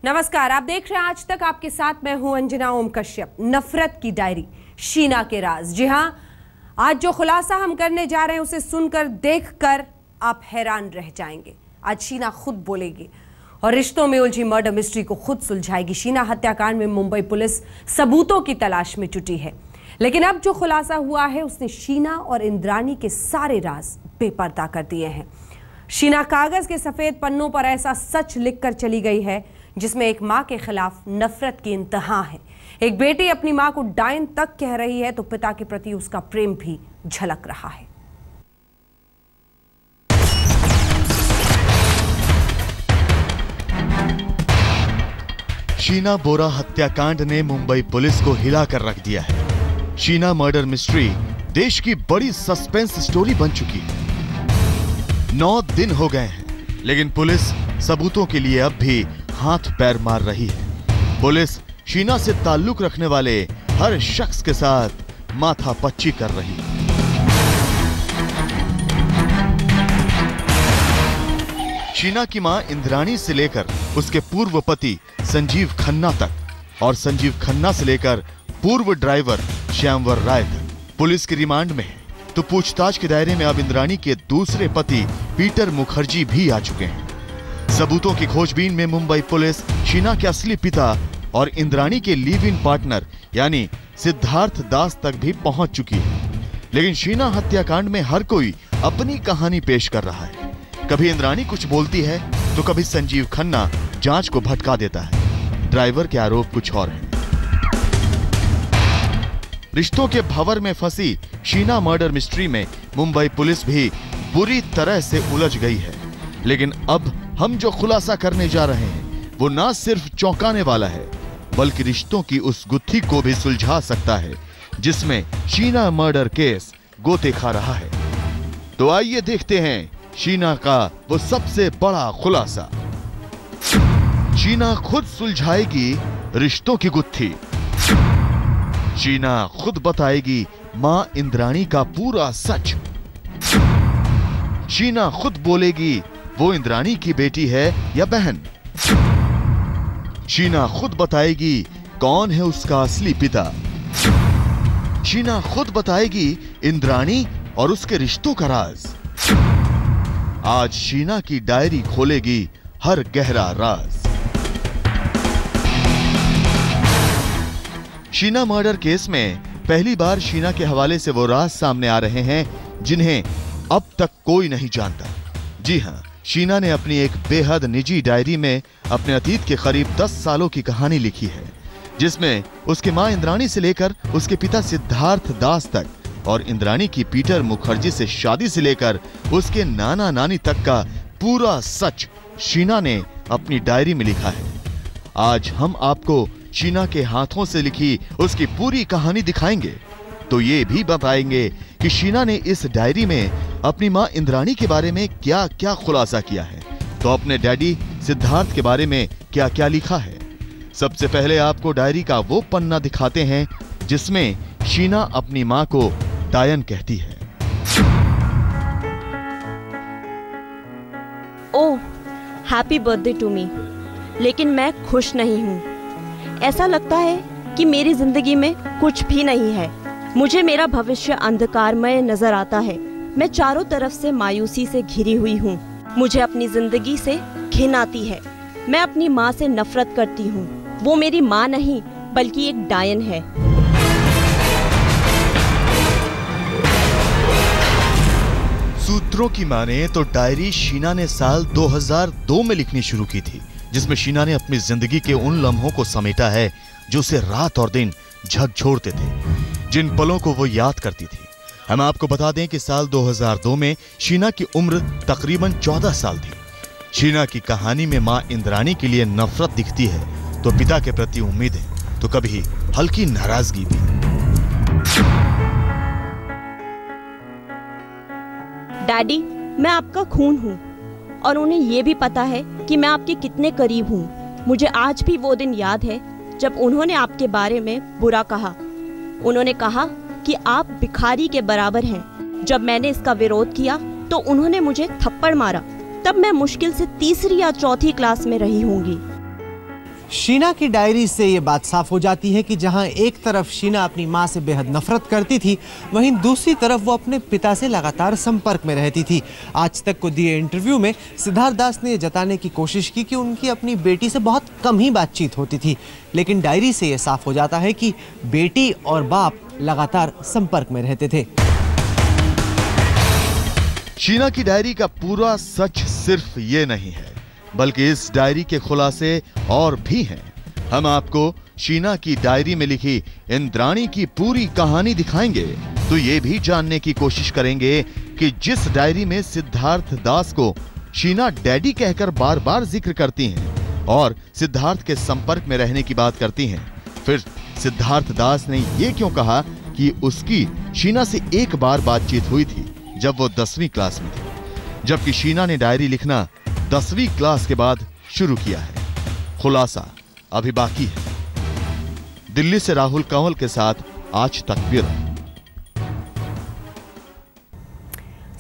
नमस्कार, आप देख रहे हैं आज तक। आपके साथ मैं हूं अंजना ओम कश्यप। नफरत की डायरी, शीना के राज। जी हां, आज जो खुलासा हम करने जा रहे हैं उसे सुनकर देखकर आप हैरान रह जाएंगे। आज शीना खुद बोलेगी और रिश्तों में उलझी मर्डर मिस्ट्री को खुद सुलझाएगी। शीना हत्याकांड में मुंबई पुलिस सबूतों की तलाश में जुटी है, लेकिन अब जो खुलासा हुआ है उसने शीना और इंद्राणी के सारे राज बेपर्दा कर दिए हैं। शीना कागज के सफेद पन्नों पर ऐसा सच लिखकर चली गई है जिसमें एक मां के खिलाफ नफरत की इंतहा है। एक बेटी अपनी मां को डायन तक कह रही है तो पिता के प्रति उसका प्रेम भी झलक रहा है। शीना बोरा हत्याकांड ने मुंबई पुलिस को हिला कर रख दिया है। शीना मर्डर मिस्ट्री देश की बड़ी सस्पेंस स्टोरी बन चुकी है। 9 दिन हो गए हैं, लेकिन पुलिस सबूतों के लिए अब भी हाथ पैर मार रही है। पुलिस शीना से ताल्लुक रखने वाले हर शख्स के साथ माथापच्ची कर रही है। शीना की मां इंद्राणी से लेकर उसके पूर्व पति संजीव खन्ना तक और संजीव खन्ना से लेकर पूर्व ड्राइवर श्यामवर राय तक पुलिस की रिमांड में है। तो पूछताछ के दायरे में अब इंद्राणी के दूसरे पति पीटर मुखर्जी भी आ चुके हैं। सबूतों की खोजबीन में मुंबई पुलिस शीना के असली पिता और इंद्राणी के लिव इन पार्टनर यानी सिद्धार्थ दास तक भी पहुंच चुकी है। लेकिन शीना हत्याकांड में हर कोई अपनी कहानी पेश कर रहा है। कभी इंद्राणी कुछ बोलती है तो कभी संजीव खन्ना जांच को भटका देता है। ड्राइवर के आरोप कुछ और हैं। रिश्तों के भंवर में फंसी शीना मर्डर मिस्ट्री में मुंबई पुलिस भी बुरी तरह से उलझ गई है। लेकिन अब हम जो खुलासा करने जा रहे हैं वो ना सिर्फ चौंकाने वाला है, बल्कि रिश्तों की उस गुत्थी को भी सुलझा सकता है जिसमें शीना मर्डर केस गोते खा रहा है। तो आइए देखते हैं शीना का वो सबसे बड़ा खुलासा। शीना खुद सुलझाएगी रिश्तों की गुत्थी। शीना खुद बताएगी मां इंद्राणी का पूरा सच। शीना खुद बोलेगी वो इंद्राणी की बेटी है या बहन। शीना खुद बताएगी कौन है उसका असली पिता। शीना खुद बताएगी इंद्राणी और उसके रिश्तों का राज। आज शीना की डायरी खोलेगी हर गहरा राज। शीना मर्डर केस में पहली बार शीना के हवाले से वो राज सामने आ रहे हैं जिन्हें अब तक कोई नहीं जानता। जी हां, शीना ने अपनी एक बेहद निजी डायरी में अपने अतीत के करीब 10 सालों की कहानी लिखी है, जिसमें उसके मां इंद्राणी से लेकर उसके पिता सिद्धार्थ दास तक और इंद्राणी की पीटर मुखर्जी से शादी से लेकर उसके नाना नानी तक का पूरा सच शीना ने अपनी डायरी में लिखा है। आज हम आपको शीना के हाथों से लिखी उसकी पूरी कहानी दिखाएंगे, तो ये भी बताएंगे कि शीना ने इस डायरी में अपनी मां इंद्राणी के बारे में क्या क्या खुलासा किया है, तो अपने डैडी सिद्धार्थ के बारे में क्या क्या लिखा है। सबसे पहले आपको डायरी का वो पन्ना दिखाते हैं जिसमें शीना अपनी मां को डायन कहती है। ओह, हैप्पी बर्थडे टू मी। लेकिन मैं खुश नहीं हूँ। ऐसा लगता है कि मेरी जिंदगी में कुछ भी नहीं है। मुझे मेरा भविष्य अंधकारमय नजर आता है। मैं चारों तरफ से मायूसी से घिरी हुई हूँ। मुझे अपनी जिंदगी से घिन आती है। मैं अपनी माँ से नफरत करती हूँ। वो मेरी माँ नहीं बल्कि एक डायन है। सूत्रों की माने तो डायरी शीना ने साल 2002 में लिखनी शुरू की थी, जिसमें शीना ने अपनी जिंदगी के उन लम्हों को समेटा है जो उसे रात और दिन झकझोरते थे, जिन पलों को वो याद करती थी। हम आपको बता दें कि साल 2002 में शीना की उम्र तकरीबन 14 साल थी। शीना की कहानी में मां इंद्राणी के लिए नफरत दिखती है तो पिता के प्रति उम्मीद है, तो कभी हल्की नाराजगी भी। डैडी, मैं आपका खून हूँ और उन्हें ये भी पता है कि मैं आपके कितने करीब हूँ। मुझे आज भी वो दिन याद है जब उन्होंने आपके बारे में बुरा कहा। उन्होंने कहा कि आप भिखारी के बराबर हैं। जब मैंने इसका विरोध किया तो उन्होंने मुझे थप्पड़ मारा। तब मैं मुश्किल से 3री या 4थी क्लास में रही होंगी। शीना की डायरी से ये बात साफ हो जाती है कि जहां एक तरफ शीना अपनी मां से बेहद नफरत करती थी, वहीं दूसरी तरफ वो अपने पिता से लगातार संपर्क में रहती थी। आज तक को दिए इंटरव्यू में सिद्धार्थ दास ने जताने की कोशिश की कि उनकी अपनी बेटी से बहुत कम ही बातचीत होती थी, लेकिन डायरी से ये साफ हो जाता है कि बेटी और बाप लगातार संपर्क में रहते थे। शीना की डायरी का पूरा सच सिर्फ ये नहीं है, बल्कि इस डायरी के खुलासे और भी हैं। हम आपको शीना की डायरी में लिखी इंद्राणी की पूरी कहानी दिखाएंगे, तो ये भी जानने की कोशिश करेंगे कि जिस डायरी में सिद्धार्थ दास को शीना डैडी कहकर बार बार जिक्र करती हैं और सिद्धार्थ के संपर्क में रहने की बात करती हैं, फिर सिद्धार्थ दास ने ये क्यों कहा कि उसकी शीना से एक बार बातचीत हुई थी जब वो 10वीं क्लास में थी, जबकि शीना ने डायरी लिखना 10वीं क्लास के बाद शुरू किया है। खुलासा अभी बाकी है। दिल्ली से राहुल कंवल के साथ आज तक ब्यूरो।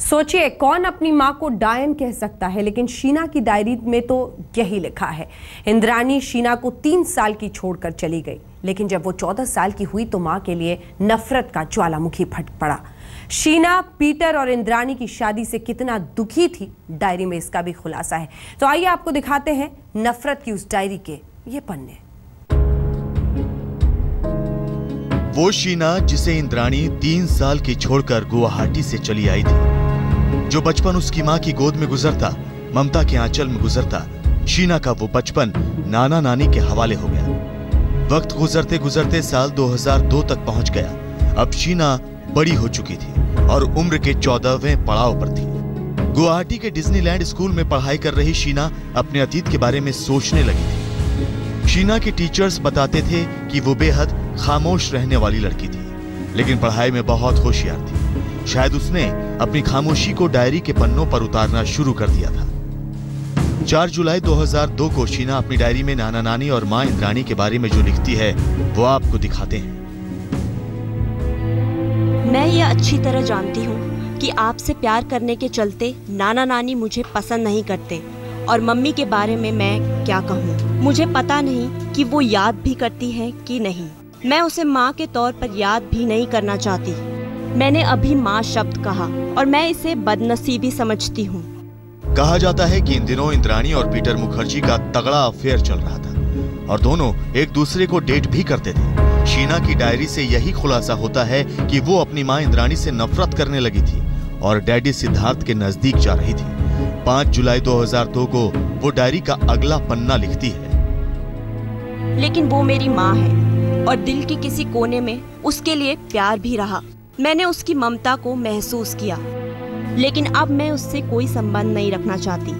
सोचिए, कौन अपनी मां को डायन कह सकता है, लेकिन शीना की डायरी में तो यही लिखा है। इंद्राणी शीना को 3 साल की छोड़कर चली गई, लेकिन जब वो 14 साल की हुई तो मां के लिए नफरत का ज्वालामुखी फट पड़ा। शीना पीटर और इंद्राणी की शादी से कितना दुखी थी, डायरी में इसका भी खुलासा है। तो आइए आपको दिखाते हैं नफरत की उस डायरी के ये पन्ने। वो शीना जिसे इंद्राणी 3 साल की छोड़कर गुवाहाटी से चली आई थी, जो बचपन उसकी मां की गोद में गुजरता, ममता के आंचल में गुजरता, शीना का वो बचपन नाना नानी के हवाले हो गया। वक्त गुजरते गुजरते साल 2002 तक पहुंच गया। अब शीना बड़ी हो चुकी थी और उम्र के 14वें पड़ाव पर थी। गुवाहाटी के डिज्नीलैंड स्कूल में पढ़ाई कर रही शीना अपने अतीत के बारे में सोचने लगी थी। शीना के टीचर्स बताते थे कि वो बेहद खामोश रहने वाली लड़की थी, लेकिन पढ़ाई में बहुत होशियार थी। शायद उसने अपनी खामोशी को डायरी के पन्नों पर उतारना शुरू कर दिया था। 4 जुलाई 2002 को शीना अपनी डायरी में नाना नानी और मां इंद्राणी के बारे में जो लिखती है वो आपको दिखाते हैं। मैं ये अच्छी तरह जानती हूँ कि आपसे प्यार करने के चलते नाना नानी मुझे पसंद नहीं करते, और मम्मी के बारे में मैं क्या कहूँ। मुझे पता नहीं कि वो याद भी करती है कि नहीं। मैं उसे माँ के तौर पर याद भी नहीं करना चाहती। मैंने अभी माँ शब्द कहा और मैं इसे बदनसीबी समझती हूँ। कहा जाता है कि इन दिनों इंद्राणी और पीटर मुखर्जी का तगड़ा अफेयर चल रहा था और दोनों एक दूसरे को डेट भी करते थे। शीना की डायरी से यही खुलासा होता है कि वो अपनी मां इंद्राणी से नफरत करने लगी थी और डैडी सिद्धार्थ के नजदीक जा रही थी। 5 जुलाई 2002 को वो डायरी का अगला पन्ना लिखती है। लेकिन वो मेरी माँ है और दिल के किसी कोने में उसके लिए प्यार भी रहा। मैंने उसकी ममता को महसूस किया, लेकिन अब मैं उससे कोई संबंध नहीं रखना चाहती।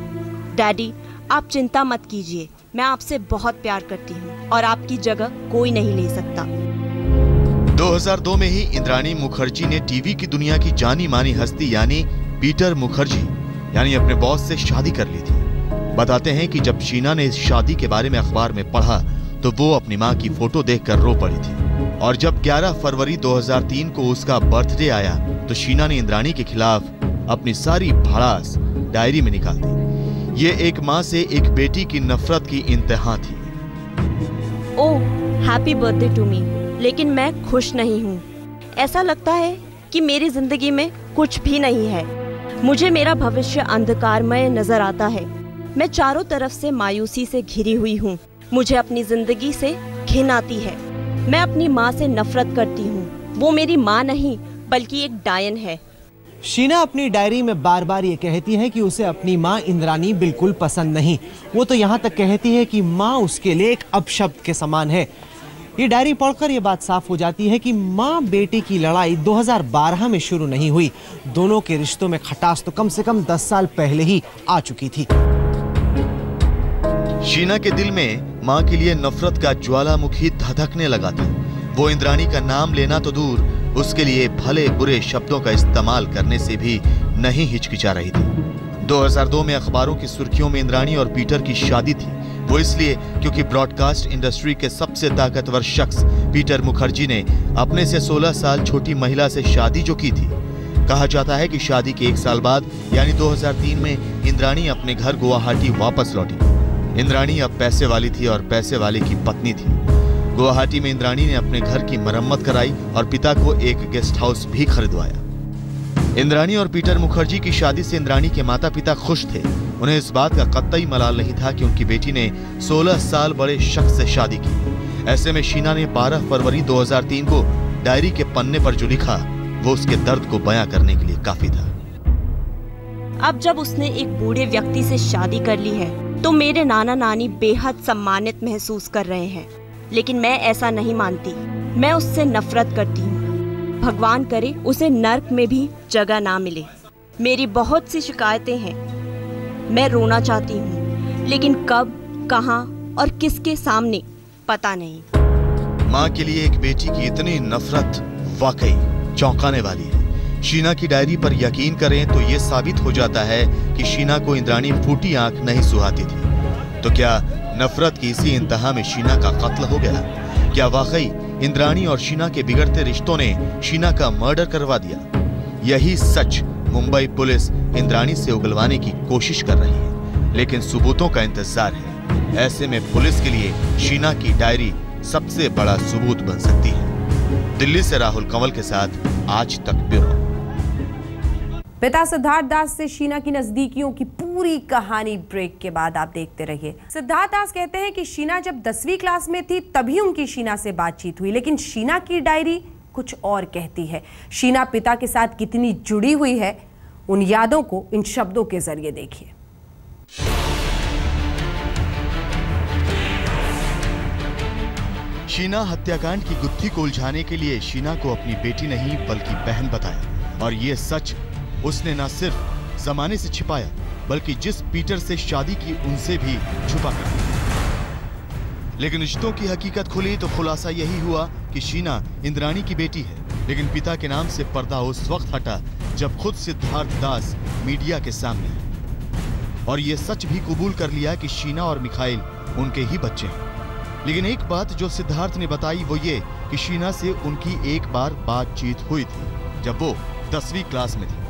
डैडी, आप चिंता मत कीजिए, मैं आपसे बहुत प्यार करती हूँ और आपकी जगह कोई नहीं ले सकता। 2002 में ही इंद्राणी मुखर्जी ने टीवी की दुनिया की जानी मानी हस्ती यानी पीटर मुखर्जी यानी अपने बॉस से शादी कर ली थी। बताते हैं कि जब शीना ने इस शादी के बारे में अखबार में पढ़ा तो वो अपनी मां की फोटो देखकर रो पड़ी थी, और जब 11 फरवरी 2003 को उसका बर्थडे आया तो शीना ने इंद्राणी के खिलाफ अपनी सारी भड़ास डायरी में निकाल दी। ये एक मां से एक बेटी की नफरत की इंतहा थी। ओह, हैप्पी बर्थडे टू मी, लेकिन मैं खुश नहीं हूँ। ऐसा लगता है कि मेरी जिंदगी में कुछ भी नहीं है। मुझे मेरा भविष्य अंधकारमय नजर आता है। मैं चारों तरफ से मायूसी से घिरी हुई हूँ। मुझे अपनी जिंदगी से घिन आती है। मैं अपनी माँ से नफरत करती हूँ। वो मेरी माँ नहीं बल्कि एक डायन है। शीना अपनी डायरी में बार बार ये कहती है कि उसे अपनी मां इंद्राणी बिल्कुल पसंद नहीं। वो तो यहाँ तक कहती है कि मां उसके लिए एक अपशब्द के समान है। ये डायरी पढ़कर ये बात साफ हो जाती है कि मां बेटी की लड़ाई 2012 में शुरू नहीं हुई। दोनों के रिश्तों में खटास तो कम से कम 10 साल पहले ही आ चुकी थी। शीना के दिल में मां के लिए नफरत का ज्वालामुखी धधकने लगा था। वो इंद्राणी का नाम लेना तो दूर, उसके लिए भले बुरे शब्दों का इस्तेमाल करने से भी नहीं हिचकिचा रही थी। 2002 में अखबारों की सुर्खियों में इंद्राणी और पीटर की शादी थी। वो इसलिए क्योंकि ब्रॉडकास्ट इंडस्ट्री के सबसे ताकतवर शख्स पीटर मुखर्जी ने अपने से 16 साल छोटी महिला से शादी जो की थी। कहा जाता है कि शादी के 1 साल बाद यानी 2003 में इंद्राणी अपने घर गुवाहाटी वापस लौटी। इंद्राणी अब पैसे वाली थी और पैसे वाले की पत्नी थी। गुवाहाटी में इंद्राणी ने अपने घर की मरम्मत कराई और पिता को एक गेस्ट हाउस भी खरीदवाया। इंद्राणी और पीटर मुखर्जी की शादी से इंद्राणी के माता पिता खुश थे। उन्हें इस बात का कतई मलाल नहीं था कि उनकी बेटी ने 16 साल बड़े शख्स से शादी की। ऐसे में शीना ने 12 फरवरी 2003 को डायरी के पन्ने पर जो लिखा वो उसके दर्द को बयां करने के लिए काफी था। अब जब उसने एक बूढ़े व्यक्ति से शादी कर ली है तो मेरे नाना नानी बेहद सम्मानित महसूस कर रहे हैं, लेकिन मैं ऐसा नहीं मानती। मैं उससे नफरत करती हूँ। भगवान करे उसे नर्क में भी जगह ना मिले। मेरी बहुत सी शिकायतें हैं। मैं रोना चाहती हूँ, लेकिन कब, कहाँ और किसके सामने पता नहीं। माँ के लिए एक बेटी की इतनी नफरत वाकई चौंकाने वाली है। शीना की डायरी पर यकीन करें तो ये साबित हो जाता है कि शीना को इंद्राणी फूटी आंख नहीं सुहाती थी। तो क्या नफरत की इसी इंतहा में शीना का कत्ल हो गया? क्या वाकई इंद्राणी और शीना के बिगड़ते रिश्तों ने शीना का मर्डर करवा दिया? यही सच मुंबई पुलिस इंद्राणी से उगलवाने की कोशिश कर रही है, लेकिन सबूतों का इंतजार है। ऐसे में पुलिस के लिए शीना की डायरी सबसे बड़ा सबूत बन सकती है। दिल्ली से राहुल कंवल के साथ आज तक ब्यूरो। पिता सिद्धार्थ दास से शीना की नजदीकियों की पूरी कहानी ब्रेक के बाद आप देखते रहिए। सिद्धार्थ दास कहते हैं कि शीना जब 10वीं क्लास में थी तभी उनकी शीना से बातचीत हुई, लेकिन शीना की डायरी कुछ और कहती है। शीना पिता के साथ कितनी जुड़ी हुई है, उन यादों को इन शब्दों के जरिए देखिए। शीना हत्याकांड की गुत्थी को उलझाने के लिए शीना को अपनी बेटी नहीं बल्कि बहन बताया, और ये सच उसने न सिर्फ जमाने से छिपाया बल्कि जिस पीटर से शादी की उनसे भी छुपा कर। लेकिन रिश्तों की हकीकत खुली तो खुलासा यही हुआ कि शीना इंद्राणी की बेटी है। लेकिन पिता के नाम से पर्दा उस वक्त हटा जब खुद सिद्धार्थ दास मीडिया के सामने आए और ये सच भी कबूल कर लिया कि शीना और मिखाइल उनके ही बच्चे हैं। लेकिन एक बात जो सिद्धार्थ ने बताई वो ये कि शीना से उनकी एक बार बातचीत हुई थी जब वो 10वीं क्लास में थी।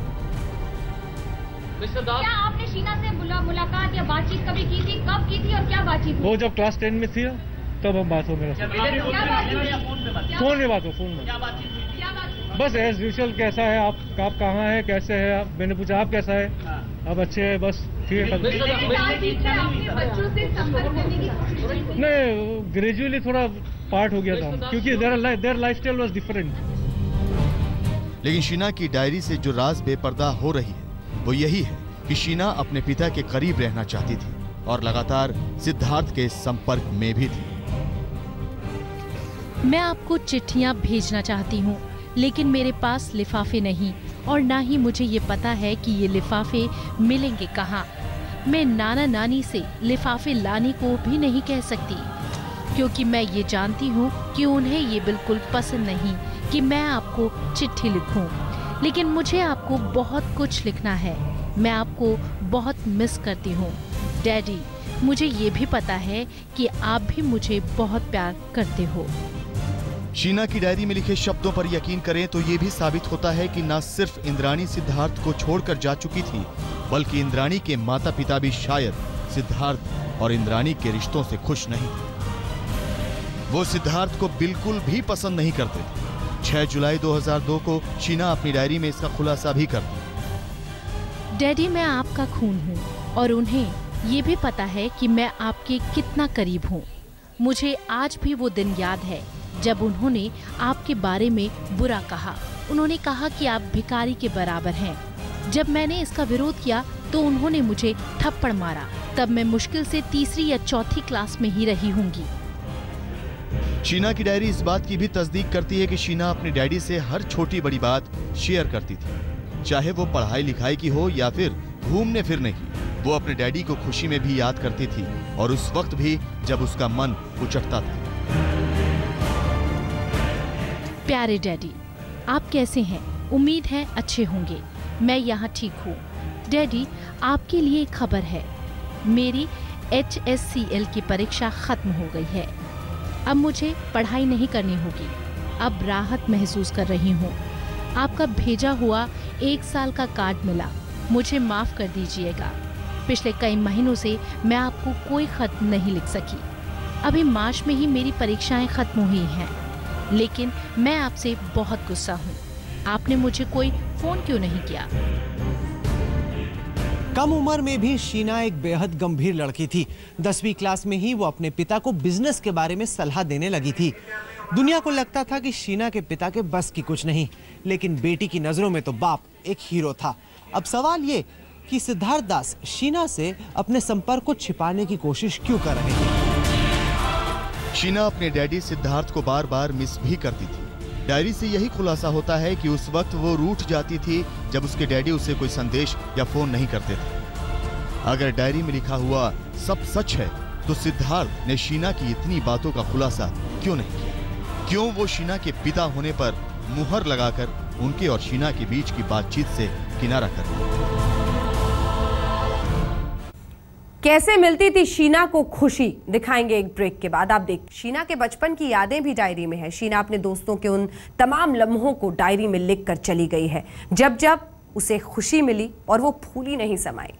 क्या आपने शीना से मुलाकात या बातचीत कभी की थी? कब की थी और क्या बातचीत हुई? वो जब क्लास 10 में थी तब हम बात हो मेरा फोन में बात हो फोन में बस एज यूजुअल। कैसा है आप कहाँ है, कैसे है आप? मैंने पूछा आप कैसा है? आप अच्छे है, बस ठीक है। नहीं, ग्रेजुअली थोड़ा पार्ट हो गया था क्योंकि देयर लाइफस्टाइल वाज डिफरेंट। लेकिन शीना की डायरी से जो राज बेपर्दा हो रही है वो यही है कि शीना अपने पिता के करीब रहना चाहती थी और लगातार सिद्धार्थ के संपर्क में भी थी। मैं आपको चिट्ठियां भेजना चाहती हूं, लेकिन मेरे पास लिफाफे नहीं और ना ही मुझे ये पता है कि ये लिफाफे मिलेंगे कहाँ। मैं नाना नानी से लिफाफे लाने को भी नहीं कह सकती क्योंकि मैं ये जानती हूँ कि उन्हें ये बिल्कुल पसंद नहीं कि मैं आपको चिट्ठी लिखूं। लेकिन मुझे आपको बहुत कुछ लिखना है। मैं आपको बहुत मिस करती हूँ डैडी। मुझे ये भी पता है कि आप भी मुझे बहुत प्यार करते हो। शीना की डायरी में लिखे शब्दों पर यकीन करें तो ये भी साबित होता है कि न सिर्फ इंद्राणी सिद्धार्थ को छोड़कर जा चुकी थी बल्कि इंद्राणी के माता पिता भी शायद सिद्धार्थ और इंद्राणी के रिश्तों से खुश नहीं थे। वो सिद्धार्थ को बिल्कुल भी पसंद नहीं करते थे। 6 जुलाई 2002 को शीना अपनी डायरी में इसका खुलासा भी कर दिया। डैडी, मैं आपका खून हूँ और उन्हें ये भी पता है कि मैं आपके कितना करीब हूँ। मुझे आज भी वो दिन याद है जब उन्होंने आपके बारे में बुरा कहा। उन्होंने कहा कि आप भिखारी के बराबर हैं। जब मैंने इसका विरोध किया तो उन्होंने मुझे थप्पड़ मारा। तब मैं मुश्किल से 3री या 4थी क्लास में ही रही होंगी। शीना की डायरी इस बात की भी तस्दीक करती है कि शीना अपनी डैडी से हर छोटी बड़ी बात शेयर करती थी, चाहे वो पढ़ाई लिखाई की हो या फिर घूमने फिरने की। वो अपने डैडी को खुशी में भी याद करती थी और उस वक्त भी जब उसका मन उचटता था। प्यारे डैडी, आप कैसे हैं? उम्मीद है अच्छे होंगे। मैं यहाँ ठीक हूँ। डैडी, आपके लिए खबर है। मेरी HSCL की परीक्षा खत्म हो गई है। अब मुझे पढ़ाई नहीं करनी होगी। अब राहत महसूस कर रही हूँ। आपका भेजा हुआ 1 साल का कार्ड मिला। मुझे माफ कर दीजिएगा। पिछले कई महीनों से मैं आपको कोई खत नहीं लिख सकी। अभी मार्च में ही मेरी परीक्षाएं खत्म हुई हैं, लेकिन मैं आपसे बहुत गुस्सा हूँ। आपने मुझे कोई फोन क्यों नहीं किया? कम उम्र में भी शीना एक बेहद गंभीर लड़की थी। 10वीं क्लास में ही वो अपने पिता को बिजनेस के बारे में सलाह देने लगी थी। दुनिया को लगता था कि शीना के पिता के बस की कुछ नहीं, लेकिन बेटी की नजरों में तो बाप एक हीरो था। अब सवाल ये कि सिद्धार्थ दास शीना से अपने संपर्क को छिपाने की कोशिश क्यों कर रहे थे? शीना अपने डैडी सिद्धार्थ को बार बार मिस भी करती थी। डायरी से यही खुलासा होता है कि उस वक्त वो रूठ जाती थी जब उसके डैडी उसे कोई संदेश या फोन नहीं करते थे। अगर डायरी में लिखा हुआ सब सच है तो सिद्धार्थ ने शीना की इतनी बातों का खुलासा क्यों नहीं किया? क्यों वो शीना के पिता होने पर मुहर लगाकर उनके और शीना के बीच की बातचीत से किनारा कर दिया? कैसे मिलती थी शीना को खुशी, दिखाएंगे एक ब्रेक के बाद। आप देख, शीना के बचपन की यादें भी डायरी में है। शीना अपने दोस्तों के उन तमाम लम्हों को डायरी में लिख कर चली गई है, जब जब उसे खुशी मिली और वो फूली नहीं समाई।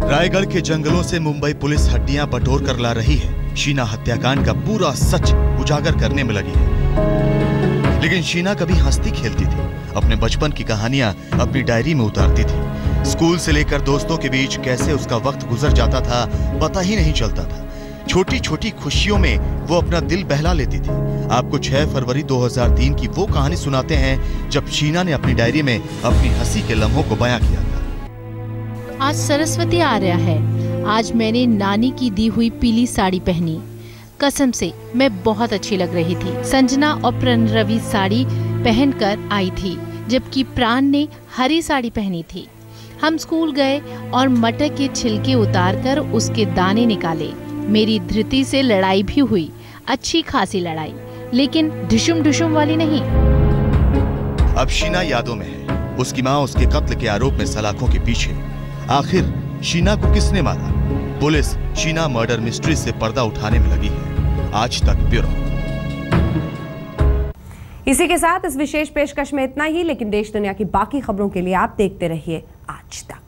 रायगढ़ के जंगलों से मुंबई पुलिस हड्डियां बटोर कर ला रही है। शीना हत्याकांड का पूरा सच उजागर करने में लगी है। लेकिन शीना कभी हंसती खेलती थी, अपने बचपन की कहानियां अपनी डायरी में उतारती थी। स्कूल से लेकर दोस्तों के बीच कैसे उसका वक्त गुजर जाता था पता ही नहीं चलता था। छोटी छोटी खुशियों में वो अपना दिल बहला लेती थी। आपको 6 फरवरी 2003 की वो कहानी सुनाते हैं जब शीना ने अपनी डायरी में अपनी हंसी के लम्हों को बयां किया था। आज सरस्वती आ रहा है। आज मैंने नानी की दी हुई पीली साड़ी पहनी। कसम से मैं बहुत अच्छी लग रही थी। संजना और प्रणरवि साड़ी पहनकर आई थी, जबकि प्राण ने हरी साड़ी पहनी थी। हम स्कूल गए और मटर के छिलके उतारकर उसके दाने निकाले। मेरी धृति से लड़ाई भी हुई, अच्छी खासी लड़ाई, लेकिन ढुशुम ढुशुम वाली नहीं। अब शीना यादों में है। उसकी माँ उसके कत्ल के आरोप में सलाखों के पीछे। आखिर शीना को किसने मारा? पुलिस शीना मर्डर मिस्ट्री से पर्दा उठाने में लगी है। आज तक ब्यूरो। इसी के साथ इस विशेष पेशकश में इतना ही, लेकिन देश दुनिया की बाकी खबरों के लिए आप देखते रहिए आज तक।